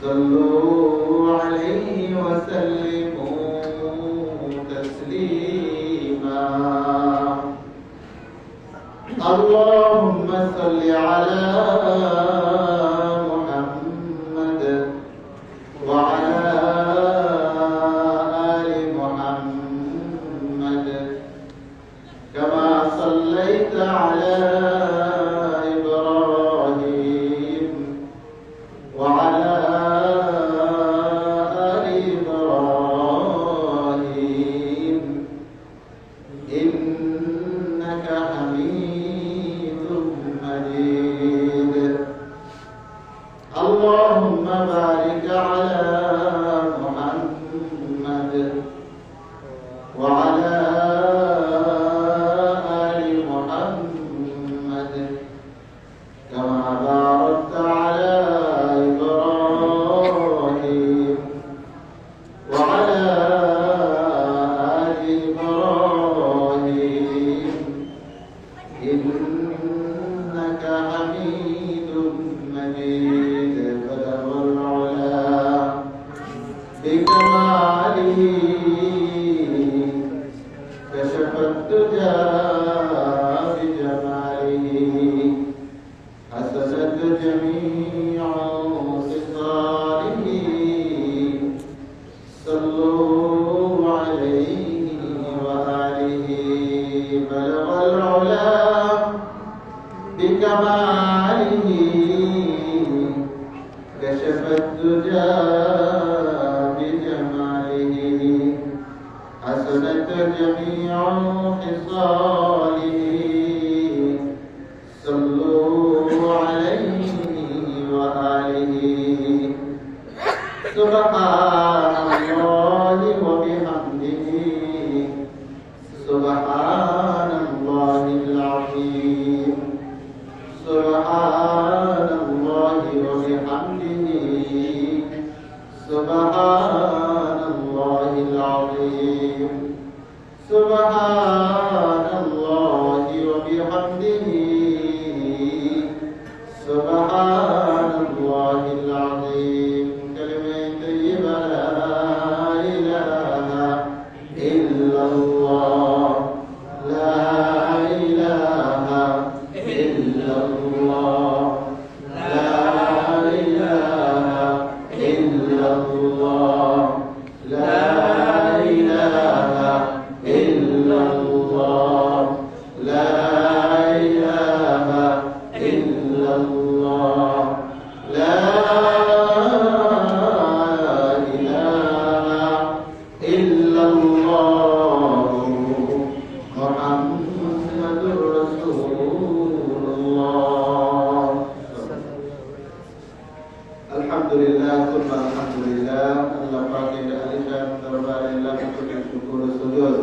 صلوا عليه وسلموا تسليما اللهم صل على محمد وعلى آل محمد كما صليت على إبراهيم وعلى آل إبراهيم إنك حميد مجيد اللهم بارك على محمد وعلى آل محمد كما باركت على إبراهيم وعلى آل إبراهيم إنك حميد مجيد بلغ العلا بكماله كشف الدجى بجماله حسنت جميع خصاله صلوا عليه وآله بلغ العلا بكماله كشف الدجى بجماله حسنت جميع خصاله صلوا عليه وآله سبحان الله وبحمده سبحان الله العظيم سبحان الله وبحمده سبحان الله العظيم سبحان الله وبحمده سبحان الله العظيم كلمة طيبة لا إله إلا الله لا إله إلا الله لا إله إلا الله لا إله إلا الله لا إله إلا الله لا إله إلا الله محمد رسول الله الحمد لله ثم الحمد لله الله পাকের আলিশান দরবারে লাখ কোটি শুকর ও সুজুদ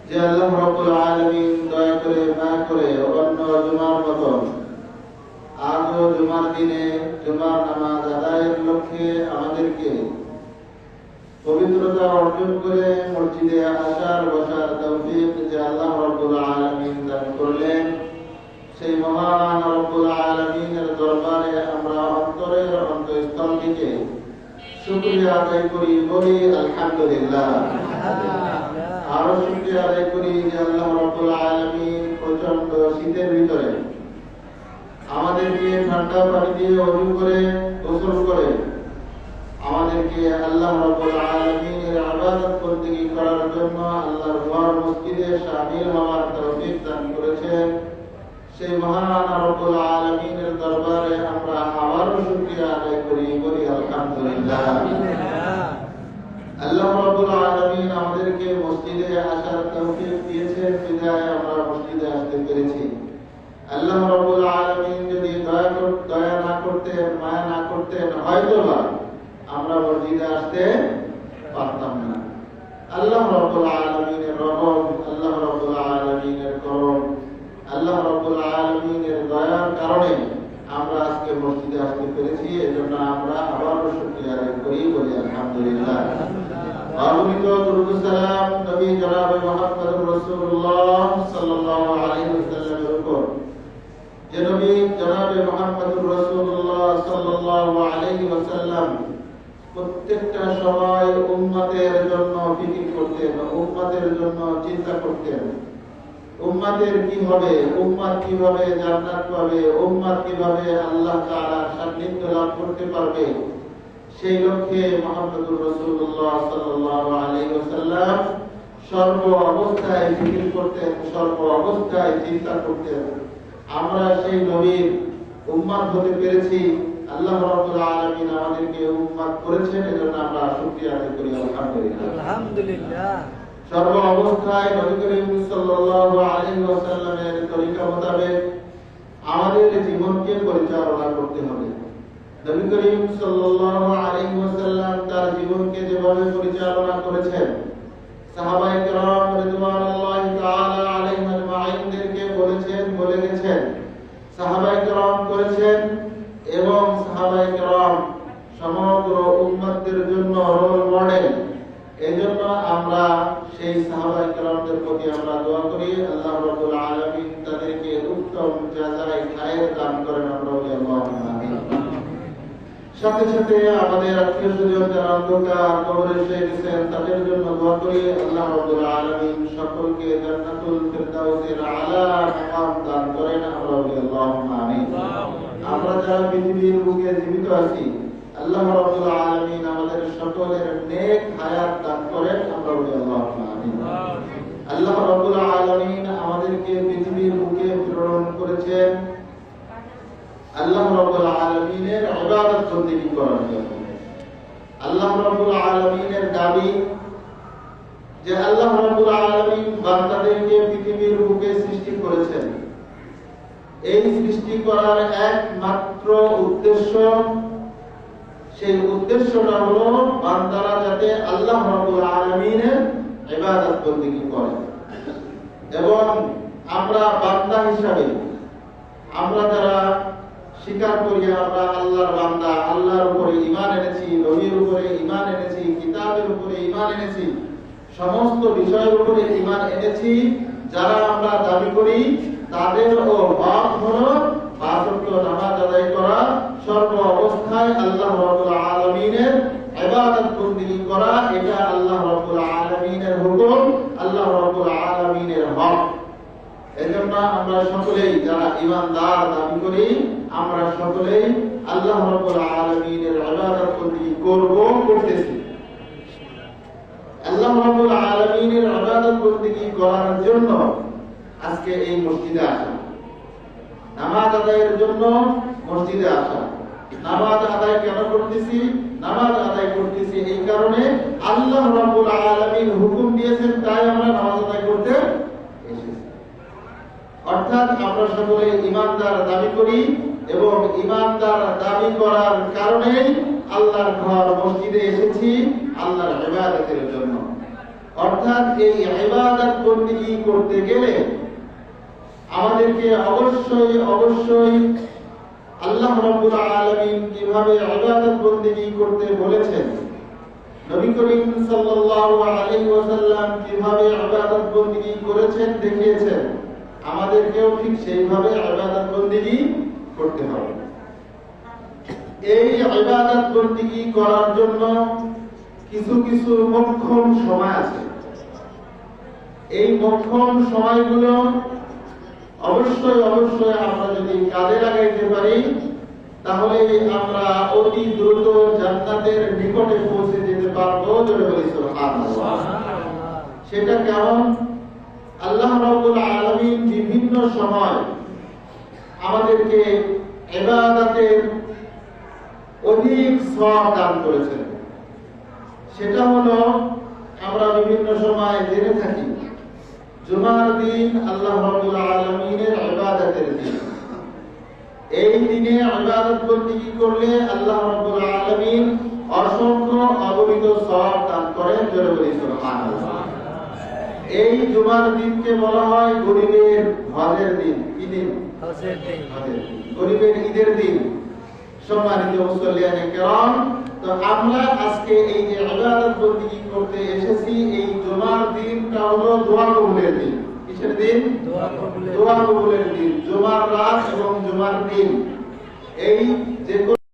যে আল্লাহ রাব্বুল আলামিন দয়া করে মায়া করে অন্য জুমার মতো আজও জুমার দিনে জুমার নামাজ আদায়ের লক্ষ্যে আমাদেরকে পবিত্রতা অর্জন করে মসজিদে আসার বসার তৌফিক যে আল্লাহ রাব্বুল আলামিন দান করলেন সেই মহান রব্বুল আলামিনের দরবারে আমরা অন্তরের অন্তঃস্থল থেকে শুকরিয়া আদায় করি বলি আলহামদুলিল্লাহ আরো শুকরিয়া আদায় করি যে আল্লাহ রাব্বুল আলামিন প্রচন্ড শীতের ভিতরে আমাদেরকে ঠান্ডা পানি দিয়ে ওযু করে গোসল করে আমাদেরকে আল্লাহ রাব্বুল আলামিনের ইবাদত বন্দেগী করার জন্য আল্লাহর ঘর মসজিদে শামিল হওয়ার তৌফিক দান করেছেন সেই মহান রব্বুল আলামিনের দরবারে আমরা আবারও শুকরিয়া আদায় করি বলি আলহামদুলিল্লাহ আল্লাহ রাব্বুল আলামিন আমাদেরকে মসজিদে আসার তৌফিক দিয়েছেন বিধায় আমরা মসজিদে আসতে পেরেছি আল্লাহ রাব্বুল আলামিন যদি দয়া না করতেন মায়া না করতেন হয়তোবা আমরা মসজিদে আসতে পারতাম না আল্লাহ রাব্বুল আলামিনের রহম আল্লাহ রাব্বুল আলামিনের করম আল্লাহ রাব্বুল আলামিনের দয়ার কারণে আমরা আজকে মসজিদে আসতে পেরেছি এজন্য আমরা আবারও শুকরিয়া আদায় করি বলি আলহামদুলিল্লাহ আমিন দরুদ সালাম নবী জনাব মুহাম্মদ রাসূলুল্লাহ সাল্লাল্লাহু আলাইহি ওয়াসাল্লামের উপর যে নবী জনাব মুহাম্মদ রাসূলুল্লাহ সাল্লাল্লাহু সাল্লাল্লাহু আলাইহি ওয়াসাল্লাম প্রত্যেকটা সময় উম্মতের জন্য ফিকির করতেন, উম্মতের জন্য চিন্তা করতেন। উম্মতের কি হবে, উম্মত কিভাবে জান্নাত পাবে, উম্মত কিভাবে আল্লাহ তাআলার সান্নিধ্য লাভ করতে পারবে, সেই লক্ষ্যে মুহাম্মদুর রাসূলুল্লাহ সাল্লাল্লাহু আলাইহি ওয়াসাল্লাম সর্ব অবস্থায় ফিকির করতেন, সর্ব অবস্থায় চিন্তা করতেন। আমরা সেই নবীর উম্মত হতে পেরেছি। আল্লাহ রাব্বুল আলামিন আমাদেরকে উম্মত করেছেন, এজন্য আমরা শুকরিয়া আদায় করি আলহামদুলিল্লাহ। আলহামদুলিল্লাহ। সর্ব অবস্থায় নবী করিম সাল্লাল্লাহু আলাইহি ওয়াসাল্লামের তরিকা মোতাবেক আমাদের জীবনকে পরিচালনা করতে হবে। নবী করিম সাল্লাল্লাহু আলাইহি ওয়াসাল্লাম তার জীবনকে যেভাবে পরিচালনা করেছেন, সাহাবায়ে কেরাম রিদওয়ানুল্লাহি তাআলা আলাইহিম আজমাইনদেরকে বলেছেন, বলে গেছেন, সাহাবায়ে কেরাম করেছেন এবং সাহাবায়ে কেরাম সমগ্র উম্মতের জন্য রোল মডেল। এজন্য আমরা সেই সাহাবায়ে কেরামদের প্রতি আমরা দোয়া করি, আল্লাহ রাব্বুল আলামিন তাদেরকে উত্তম জাযায়ে খায়ের দান করেন। আমরা বলি আল্লাহুম্মা আমিন। সাথে সাথে আমাদের আত্মীয়-স্বজন যারা অন্ধকার কবরে শুয়ে গেছেন, তাদের জন্য দোয়া করি, আল্লাহ রাব্বুল আলামিন সকলকে জান্নাতুল ফিরদাউসের আলা মাকাম দান করেন। আমরা বলি আল্লাহুম্মা আমিন। আমরা যারা পৃথিবীর বুকে জীবিত আছি, আল্লাহ রাব্বুল আলামিন আমাদের সকলের নেক হায়াত দান করেন। আমরা বলি আল্লাহুম্মা আমিন। আল্লাহ রাব্বুল আলামিন আমাদেরকে পৃথিবীর বুকে প্রেরণ করেছেন আল্লাহ রাব্বুল আলামিনের ইবাদত বন্দেগী করার জন্য। আল্লাহ রাব্বুল আলামিনের দাবি যে আল্লাহ রাব্বুল আলামিন বান্দাদেরকে পৃথিবীর বুকে সৃষ্টি করেছেন। এই সৃষ্টি করার একমাত্র উদ্দেশ্য, সেই উদ্দেশ্যটা হলো বান্দারা যাতে আল্লাহ রাব্বুল আলামিনের ইবাদত বন্দেগী করে। এবং আমরা বান্দা হিসাবে আমরা যারা স্বীকার করি আমরা আল্লাহর বান্দা, আল্লাহর উপরে ঈমান এনেছি, নবীর উপরে ঈমান এনেছি, কিতাবের উপরে ঈমান এনেছি, সমস্ত বিষয়ের উপরে ঈমান এনেছি, যারা আমরা দাবি করি তাদেরও হক হলো পাঁচ ওয়াক্ত নামাজ আদায় করা, সর্ব অবস্থায় আল্লাহ রাব্বুল আলামিনের ইবাদত বন্দেগী করা। এটা আল্লাহ রাব্বুল আলামিনের হুকুম, আল্লাহ রাব্বুল আলামিনের হক। এজন্য আমরা সকলেই যারা ঈমানদার দাবি করি, আমরা সকলেই আল্লাহ রাব্বুল আলামিনের ইবাদত বন্দেগী করব, করতেছি। আল্লাহ রাব্বুল আলামিনের ইবাদত বন্দেগী করার জন্য আজকে এই মসজিদে আসা, নামাজ আদায়ের জন্য মসজিদে আসা। নামাজ আদায় কেন করতেছি? নামাজ আদায় করতেছি এই কারণে আল্লাহ রাব্বুল আলামিন হুকুম দিয়েছেন, তাই আমরা নামাজ আদায় করতে এসেছি। অর্থাৎ আমরা সকলে ঈমানদার দাবি করি এবং ঈমানদার দাবি করার কারণে আল্লাহর ঘর মসজিদে এসেছি আল্লাহর ইবাদতের জন্য। অর্থাৎ এই ইবাদত বন্দেগী করতে গেলে আমাদেরকে অবশ্যই অবশ্যই আল্লাহ রাব্বুল আলামিন কিভাবে ইবাদত বন্দেগী করতে বলেছেন, নবী করিম সাল্লাল্লাহু আলাইহি ওয়াসাল্লাম কিভাবে ইবাদত বন্দেগী করেছেন, দেখিয়েছেন, আমাদেরকেও ঠিক সেইভাবে ইবাদত বন্দেগী করতে হবে। এই ইবাদত বন্দেগী করার জন্য কিছু কিছু মোক্ষম সময় আছে। এই মোক্ষম সময়গুলো অবশ্যই অবশ্যই আমরা যদি কাজে লাগাইতে পারি, তাহলে আমরা অতি দ্রুত জান্নাতের নিকটে পৌঁছে যেতে পারবো। জোরে বলি সুবহানাল্লাহ। সেটা কেমন? আল্লাহ রাব্বুল আলামিন বিভিন্ন সময় আমাদেরকে ইবাদতের অধিক সওয়াব দান করেছেন। সেটা হলো আমরা বিভিন্ন সময় জেনে থাকি জুমার দিন আল্লাহ রাব্বুল আলামিনের ইবাদতের দিন। এই দিনে ইবাদত বন্দেগী করলে আল্লাহ রাব্বুল আলামিন অসংখ্য অগণিত সওয়াব দান করেন। জোরে বলি সুবহানাল্লাহ। এই জুমার দিনকে বলা হয় গরিবের হজের দিন। কি দিন? হজের দিন। গরিবের ঈদের দিন। সম্মানিত মুসল্লিয়ানে কেরাম, তো আমরা আজকে এই যে ইবাদত বন্দেগী করতে এসেছি, এই জুমার দিনটা হলো দোয়া কবুলের দিন। কিসের দিন? দোয়া কবুলের দিন। জুমার রাত এবং জুমার দিন, এই যে